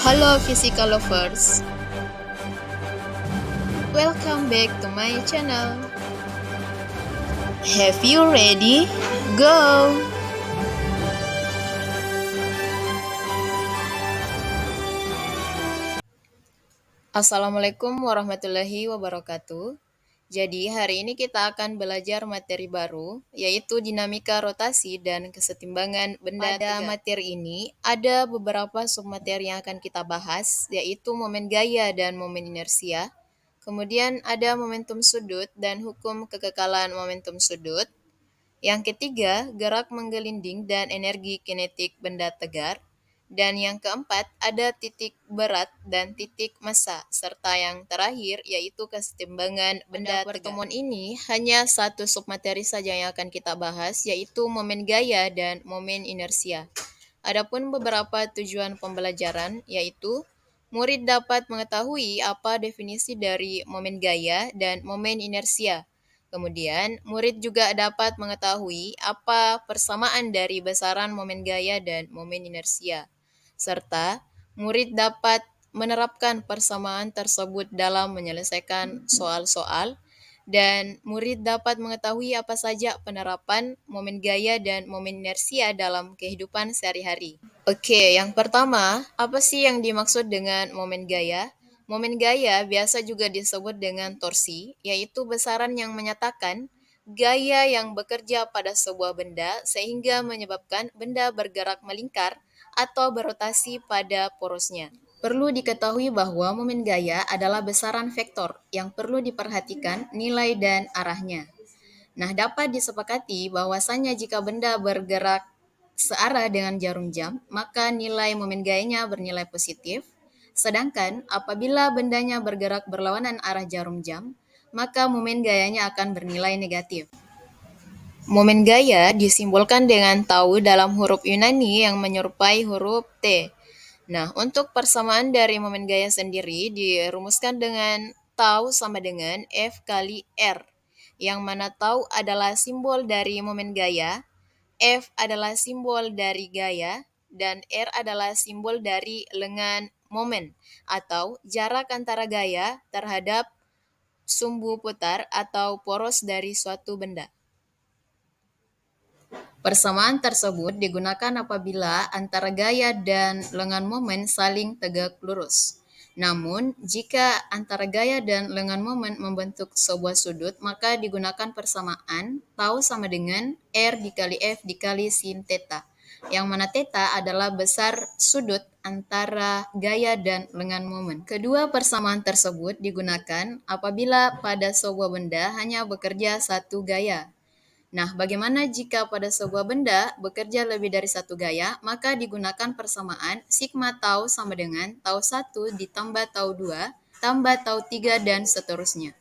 Halo Physical Lovers, welcome back to my channel. Have you ready? Go! Assalamualaikum warahmatullahi wabarakatuh. Jadi hari ini kita akan belajar materi baru, yaitu dinamika rotasi dan kesetimbangan benda. Pada materi ini ada beberapa submateri yang akan kita bahas, yaitu momen gaya dan momen inersia. Kemudian ada momentum sudut dan hukum kekekalan momentum sudut. Yang ketiga, gerak menggelinding dan energi kinetik benda tegar. Dan yang keempat, ada titik berat dan titik massa, serta yang terakhir yaitu kesetimbangan benda tegar. Pertemuan ini hanya satu submateri saja yang akan kita bahas, yaitu momen gaya dan momen inersia. Adapun beberapa tujuan pembelajaran, yaitu murid dapat mengetahui apa definisi dari momen gaya dan momen inersia. Kemudian, murid juga dapat mengetahui apa persamaan dari besaran momen gaya dan momen inersia. Serta, murid dapat menerapkan persamaan tersebut dalam menyelesaikan soal-soal, dan murid dapat mengetahui apa saja penerapan momen gaya dan momen inersia dalam kehidupan sehari-hari. Oke, yang pertama, apa sih yang dimaksud dengan momen gaya? Momen gaya biasa juga disebut dengan torsi, yaitu besaran yang menyatakan gaya yang bekerja pada sebuah benda sehingga menyebabkan benda bergerak melingkar atau berotasi pada porosnya. Perlu diketahui bahwa momen gaya adalah besaran vektor yang perlu diperhatikan nilai dan arahnya. Nah, dapat disepakati bahwasanya jika benda bergerak searah dengan jarum jam, maka nilai momen gayanya bernilai positif. Sedangkan apabila bendanya bergerak berlawanan arah jarum jam, maka momen gayanya akan bernilai negatif. Momen gaya disimbolkan dengan tau dalam huruf Yunani yang menyerupai huruf T. Nah, untuk persamaan dari momen gaya sendiri dirumuskan dengan tau sama dengan F kali R, yang mana tau adalah simbol dari momen gaya, F adalah simbol dari gaya, dan R adalah simbol dari lengan momen atau jarak antara gaya terhadap sumbu putar atau poros dari suatu benda. Persamaan tersebut digunakan apabila antara gaya dan lengan momen saling tegak lurus. Namun, jika antara gaya dan lengan momen membentuk sebuah sudut, maka digunakan persamaan tau sama dengan R dikali F dikali sin theta, yang mana theta adalah besar sudut antara gaya dan lengan momen. Kedua persamaan tersebut digunakan apabila pada sebuah benda hanya bekerja satu gaya. Nah, bagaimana jika pada sebuah benda bekerja lebih dari satu gaya, maka digunakan persamaan sigma tau sama dengan tau 1 ditambah tau 2 tambah tau 3 dan seterusnya.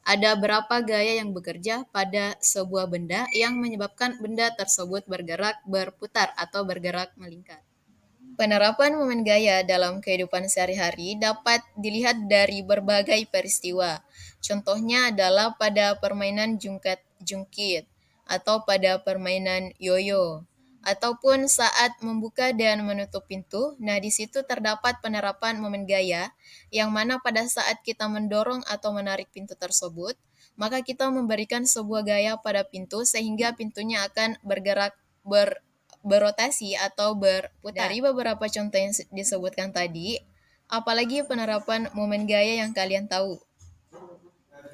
Ada berapa gaya yang bekerja pada sebuah benda yang menyebabkan benda tersebut bergerak berputar atau bergerak melingkar. Penerapan momen gaya dalam kehidupan sehari-hari dapat dilihat dari berbagai peristiwa. Contohnya adalah pada permainan jungkit atau pada permainan yoyo, ataupun saat membuka dan menutup pintu. Nah, di situ terdapat penerapan momen gaya, yang mana pada saat kita mendorong atau menarik pintu tersebut, maka kita memberikan sebuah gaya pada pintu sehingga pintunya akan bergerak berotasi atau berputar. Dari beberapa contoh yang disebutkan tadi, apalagi penerapan momen gaya yang kalian tahu?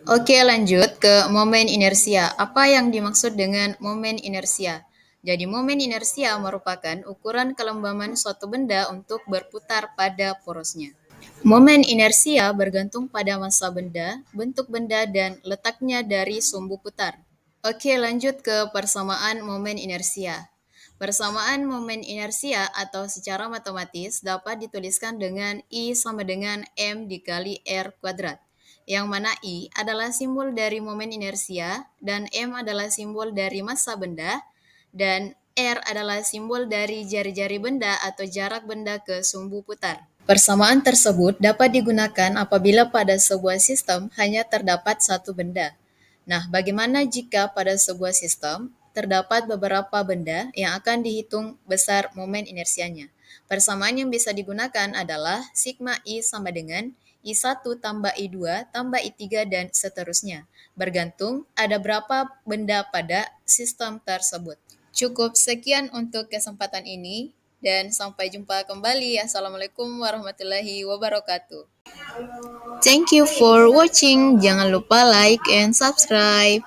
Oke, lanjut ke momen inersia. Apa yang dimaksud dengan momen inersia? Jadi, momen inersia merupakan ukuran kelembaman suatu benda untuk berputar pada porosnya. Momen inersia bergantung pada massa benda, bentuk benda, dan letaknya dari sumbu putar. Oke, lanjut ke persamaan momen inersia. Persamaan momen inersia atau secara matematis dapat dituliskan dengan I sama dengan M dikali R kuadrat, yang mana I adalah simbol dari momen inersia dan M adalah simbol dari massa benda, dan R adalah simbol dari jari-jari benda atau jarak benda ke sumbu putar. Persamaan tersebut dapat digunakan apabila pada sebuah sistem hanya terdapat satu benda. Nah, bagaimana jika pada sebuah sistem terdapat beberapa benda yang akan dihitung besar momen inersianya? Persamaan yang bisa digunakan adalah sigma I sama dengan I1 tambah I2 tambah I3 dan seterusnya, bergantung ada berapa benda pada sistem tersebut. Cukup sekian untuk kesempatan ini, dan sampai jumpa kembali. Assalamualaikum warahmatullahi wabarakatuh. Thank you for watching. Jangan lupa like and subscribe.